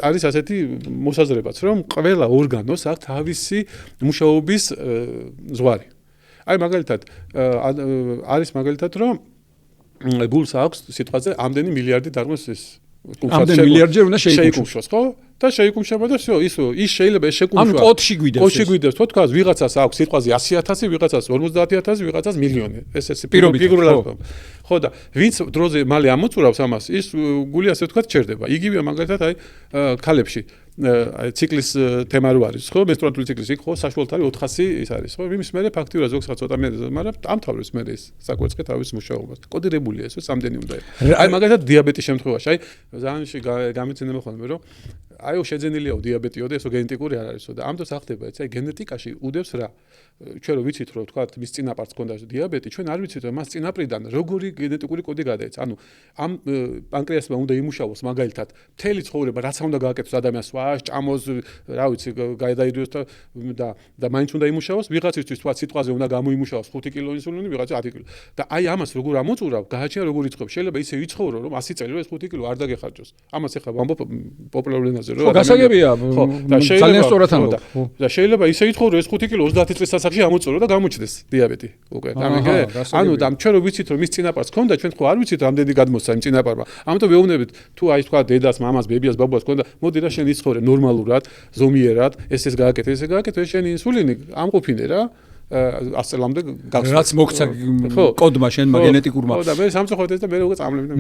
არის ასეთი მოსაზრებაც, რომ ყველა ორგანოს აქვს თავისი მუშაობის ზღვარი. აი მაგალითად არის მაგალითად რომ გულს აქვს სიტყვაზე ამდენი მილიარდი დარღვეს ეს ამდენი მილიარდჯერ უნდა შეიკუმშოს, ხო? და შეიკუმშება და всё, ის შეიძლება შეკუმშვა. ანუ კოდში გვიდევს. კოდში გვიდევს, თქო თქვა, ვიღაცას აქვს სიტყვაზე 100,000, ვიღაცას 50,000, ვიღაცას მილიონი. ეს პირობითად. ხო და ვინც დროზე მალე ამოწურავს ამას, ის გული ასე ვთქვათ ჩერდება. იგივეა მაგალითად აი ქალებში აი ციკლის თემა რო არის, ხო? მენსტრუალური ციკლის იქ ხო საშუალოდ არის 400 ის არის, ხო? იმის მერე ფაქტიურად ზოგს ცოტა მე, მაგრამ ამთავრებს მე ეს საკვერცხე თავის მუშაობას. კოდირებულია ეს, სამდენი უნდა. აი მაგალითად დიაბეტის შემთხვევაში, აი ზანში გამიცენება ხოლმე რომ აი შეძენილიაო დიაბეტიო და ესო გენეტიკური არ არისო და ამ დროს ახდება ეს, აი გენეტიკაში უდევს რა. ჩვენ რო ვიცით რომ თქვა მის წინაპარს ჰქონდა დიაბეტი, ჩვენ არ ვიცით რომ მას წინაპრიდან როგორი გენეტიკური კოდი გადაეცა. ანუ ამ პანკრეასმა უნდა იმუშაოს მაგალითად მთელი ცხოვრება, რაც უნდა გააკეთოს ადამიანს, სვას, ჭამოს, რა ვიცი, გადაიდოს და მაინც უნდა იმუშაოს, ვიღაცისთვის თქვა სიტყვაზე უნდა გამოიმუშაოს 5 კილო ინსულინი, ვიღაცა 10 კილო. და აი ამას როგორ ამოწურავ, გააჩნია როგორ იწყებს. შეიძლება ისე იცხოვრო რომ 100 წელი რომ ეს 5 კილო არ დაგეხარჯოს. ამას ახლა ვამბობ პოპულარულ ენაზე რომ გასაგებია, ძალიან სწორად ამბობ. და შეიძლება ისე იცხოვრო ეს 5 კილო 30 წლის ასაკში ამოწურო და გამოჩნდეს დიაბეტი. უკვე. ანუ და ჩვენ რო ვიცით რომ ის წინაპარს ჰქონდა, ჩვენ ხო არ ვიცით რამდენი გადმოსცა იმ წინაპარმა. ამიტომ ვეუბნებით, თუ აი თქვა დედას, მამას, ბებიას, ბაბუას ჰქონდა, მოდი რა შენ იცხოვრე ნორმალურად, ზომიერად, ესე გააკეთე, ეს შენი ინსულინი ამყოფინე რა. 100 წლამდე რაც მოგცა კოდმა შენმა გენეტიკურმა. ხო და მე სამწუხაროდ ეს და მე როგორ წამლებდი.